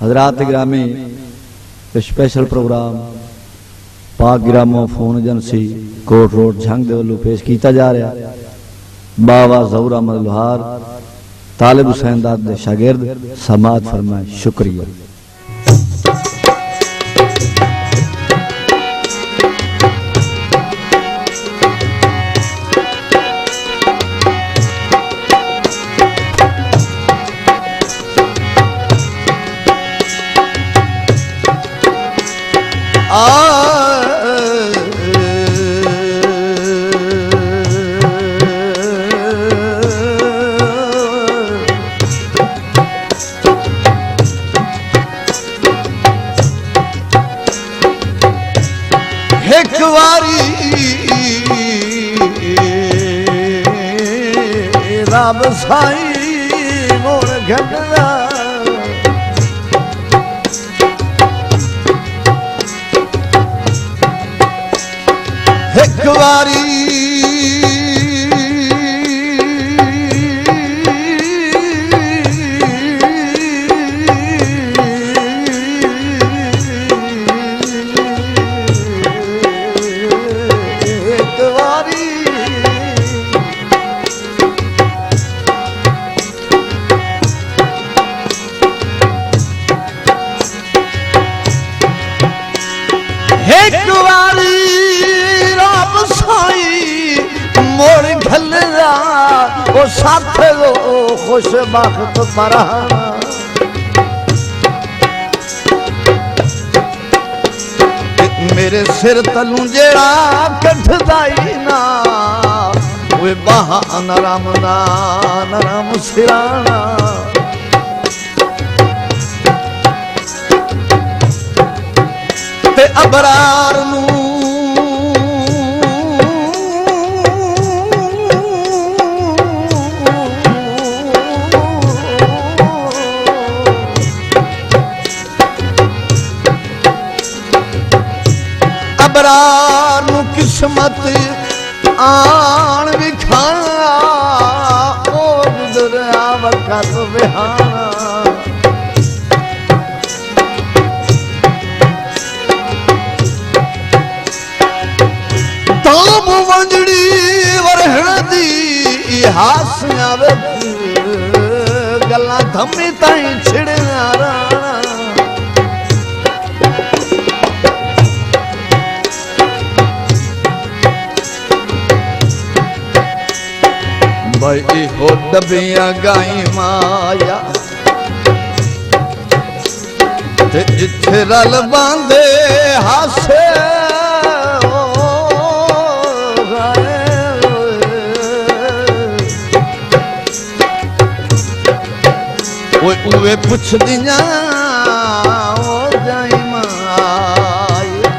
हजरात ग्रामी special program Pak gramophone agency Kot road Jhang दे वल्लों पेश किया जा रहा। बाबा ज़हूर अहमद लोहार तालिब हुसैन दाद दे शागिर्द समात फरमाए। शुक्रिया। एक वारी रब साईं मोर घटना एक वारी साथ लो खुश बख्त पराना मेरे सिर तलू जेड़ा कठदाई ना वे बाहा नरम ना नरम सिराना ते अबरार नू अबरार किस्मत आन विखाना ओ गुजरिया वक़्त बिहाना ताम वंजड़ी वरहण दी हासियां विच गल्लां थमी ताईं छिड़ियां राणा भाई हो डबियां गाई माया ते इत्थे रल बांधे हासे उवे पुछ दियां ओ जाई माया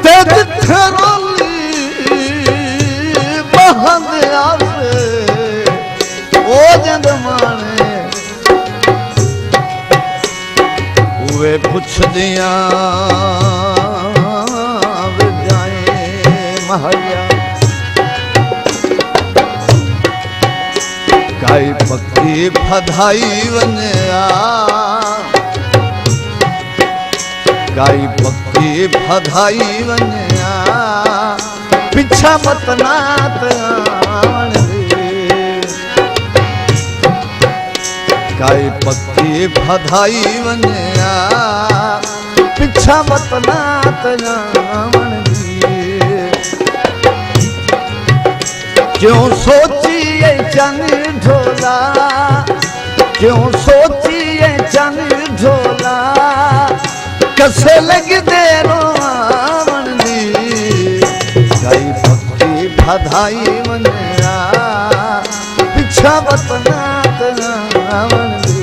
ते जिथे रोली बहंद आसे ओ जिंद माने उवे पुछ दियां वे जाए महया काई पक्की फधाई वन्या काई पक्की फधाई वन्या पिछा मत नात आवन दे काई पक्की फधाई वन्या पिछा मत नात आवन दे क्यों सोची चन ढोला क्यों सोचिए चन ढोला कसे लगदे रोवन दी काई पक्की फधाई वन्या पिछा वतनात आवन दी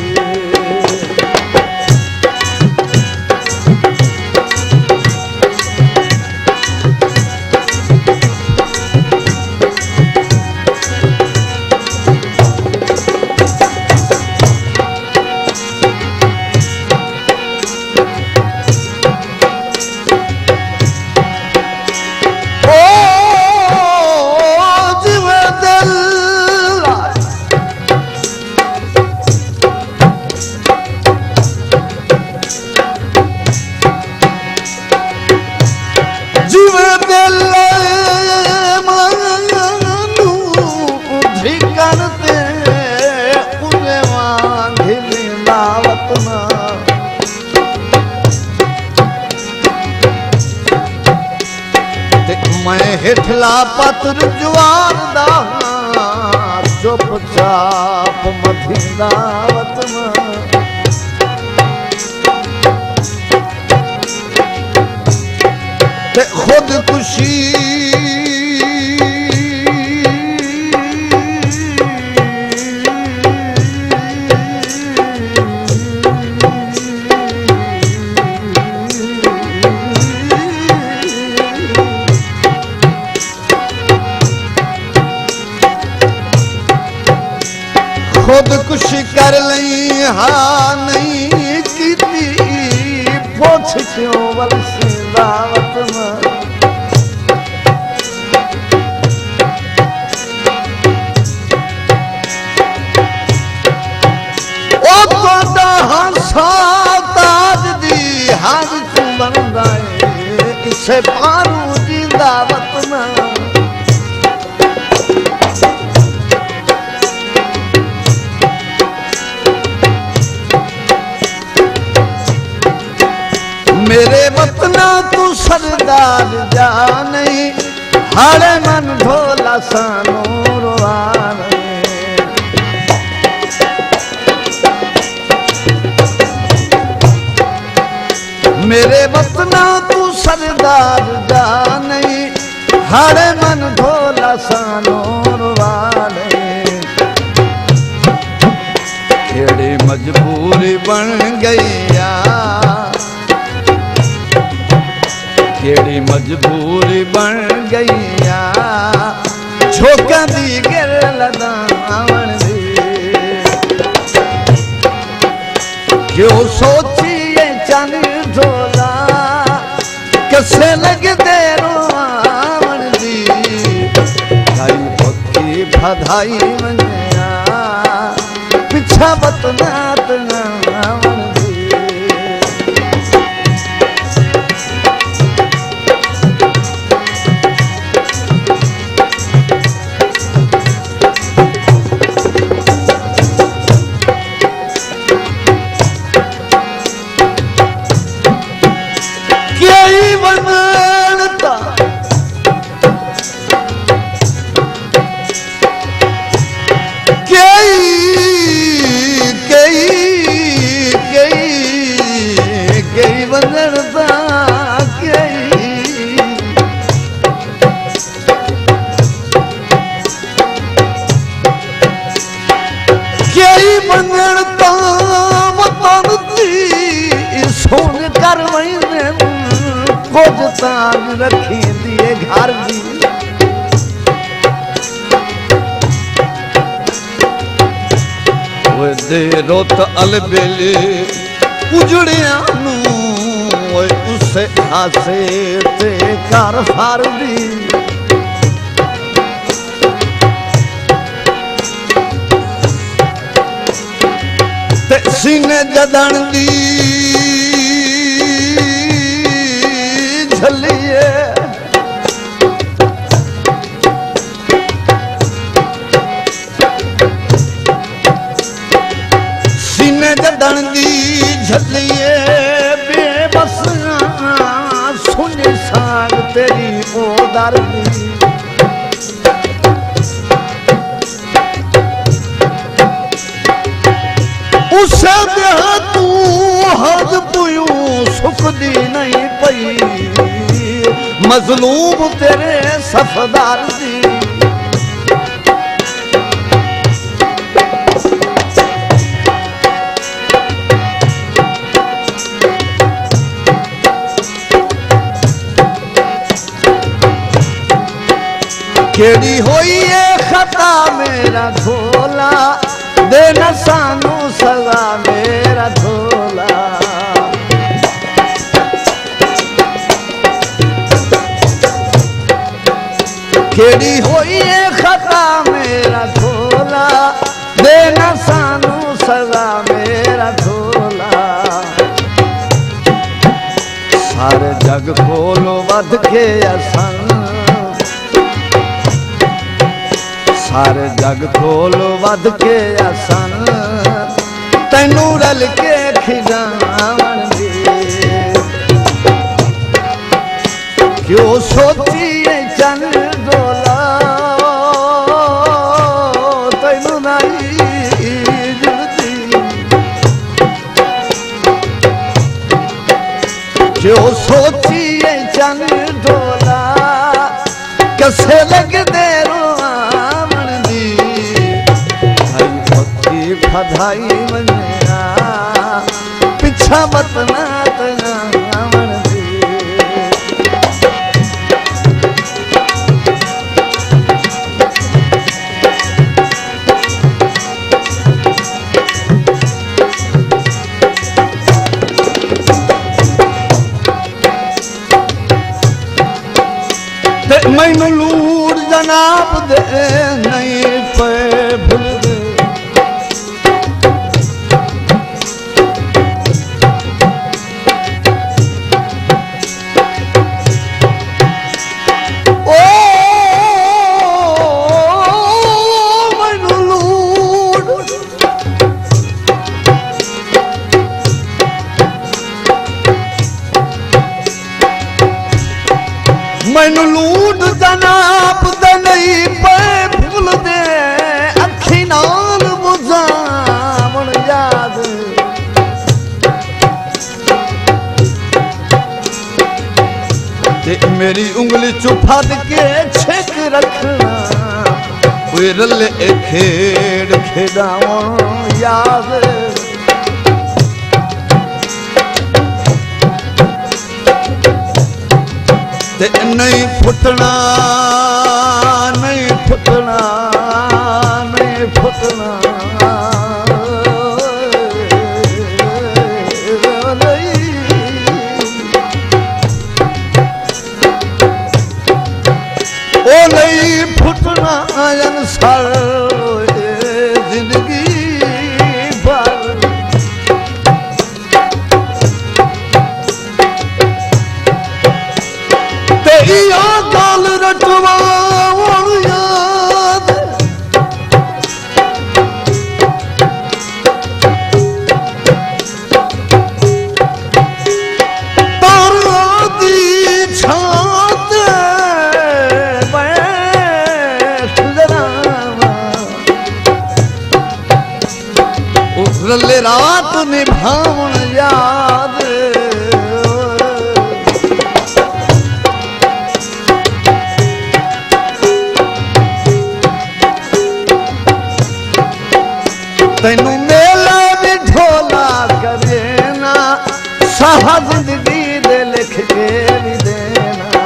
मैं हेठला पत्र ज्वार दा चुपचाप मधी दावत में ते खुदकुशी खुदकुशी कर लई हाँ नहीं कीती पोछ क्यों वलसी दावत में ओ तो हंसा ताज दी हाज तू बन जाए इसे पारू दी दावत में मेरे वतना तू सरदार जा नहीं हरे मन ढोला सानो रोवान मेरे वतना तू सरदार जा नहीं हरे मन ढोला सानो रोवान केड़ी मजबूरी बन गईया केड़ी मजबूरी बन गईया झोंका दी गिर लदावन दी क्यों सोचिए चन ढोला कसे लगदे रोवन दी भाई भक्ति बधाई मनिया पिछा बतनात नावन ताज रखी दिए घर दी वो दे रोत अलबेले उजड़िया उसे हासे ते कर फार दी ते सीने जदन दी झलिए सीने जदन दी झलिए बेबस सुन साग तेरी ओ दर्दी उसे तू हद पुयू सुखदी नहीं पई मजलूम तेरे सफदार दी केड़ी होई है खता मेरा झोला देना सानू सजा मेरा झोला केड़ी होई है खता मेरा झोला देना सानू सजा मेरा झोला सारे जग कोलो वध के असन सारे जग कोलो वध के असन तैनू रल के खिजावन दे क्यों सोचिए चन डोला तैनू नहीं जुड़ती क्यों सोचिए चन डोला कसे लगदे रोआवण दी भाई पक्की फधाई वञा पिछा वतना तयावण दी मैनू लूट जनाब दे नहीं पे भूल दे ओ मैनू लूट मैनू लूट जनाब दे नहीं पे भूल दे अखी नाल बुझावण याद ते मेरी उंगली चु फड़ के छेक रखना कोई रले खेड़ खेडावण याद ते नहीं फुटना नहीं फुटना नहीं फुटना ओ नहीं फुटना अंसार जिंदगी भर या गाल रटवावण याद तारा दी छात बैठ जरावा उरले रात निभावण याद तैनू मेला भी ढोला करे ना साहा जिंदगी दे लिख के भी देना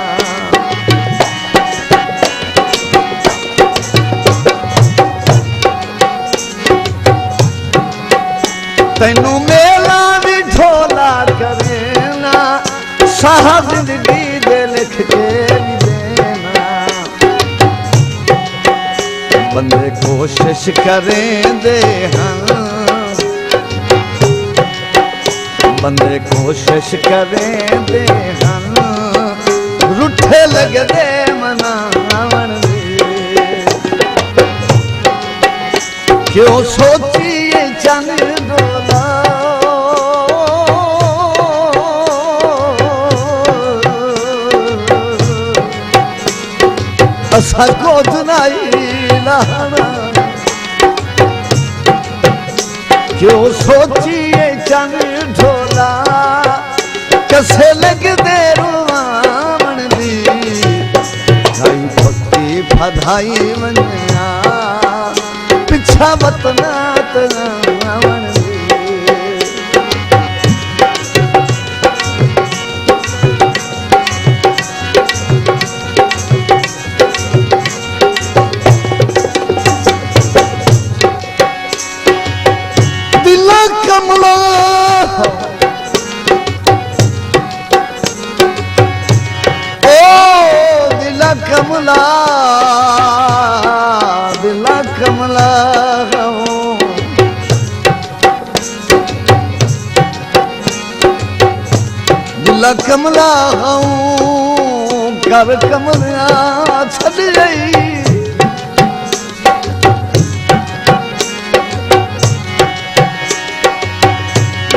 तैनू मेला भी ढोला करे ना साहा जिंदगी दे लिख के भी देना बंदे कोशिश करें दे हाँ बंदे कोशिश करें दे हाँ रुठे लग दे मनावण दे क्यों सोचिए चन डोला असा कोद नहीं लाना क्यों सोचिए चन ढोला कसे लगदे रोआवण दी भाई पक्की फधाई वञा पिछा वतना तयावण दी कमला ओ दिला कमला दिला कमला दिला कमला कर कमलिया छड़ गई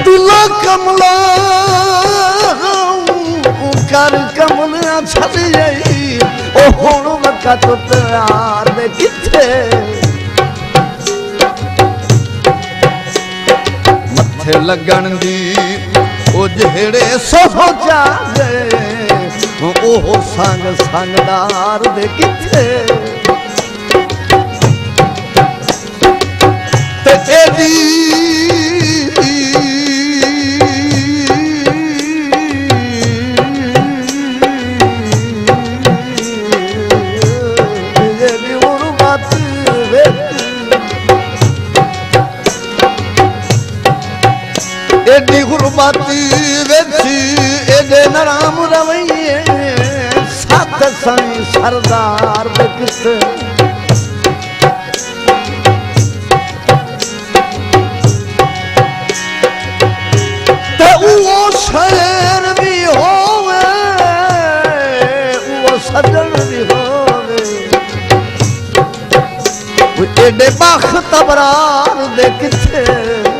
दिला कमला कर कमलिया छड़ गई ओ हुण वक़्त प्यार दे किथे मथे लगन दी ओ जेड़े सोचा गए ओ संग संगदार दे किथे ते एदी एडी गुरबाती वेची एडे नराम रवैये साथ सई सरदार दे किथे ते वो शेर भी होवे वो सजन भी होवे वो एडे बख्त अबरार दे किथे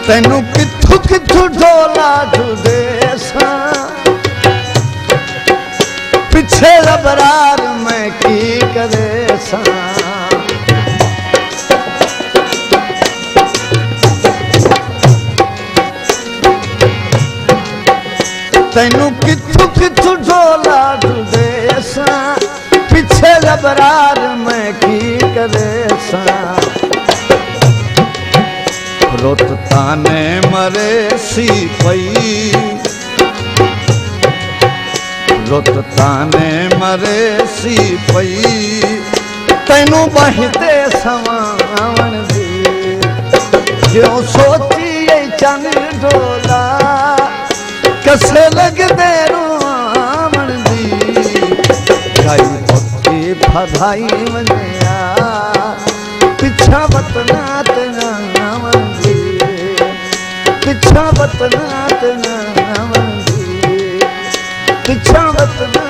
तैनू किथू किथू ढोला जुदेसा पिछे लबरार मैं की करेसा तैनू किथू किथू ढोला जुदेसा पिछे लबरार मैं की करेसा रुत ताने मरे सी पई रुत ताने मरे सी पई तैनू बहते सवावन दी जो सोची चन डोला कसे लगदे रोवन दी गाई पक्षी फधाई वनिया पिछा वतना तना पिछा वतना तना पिछा वतना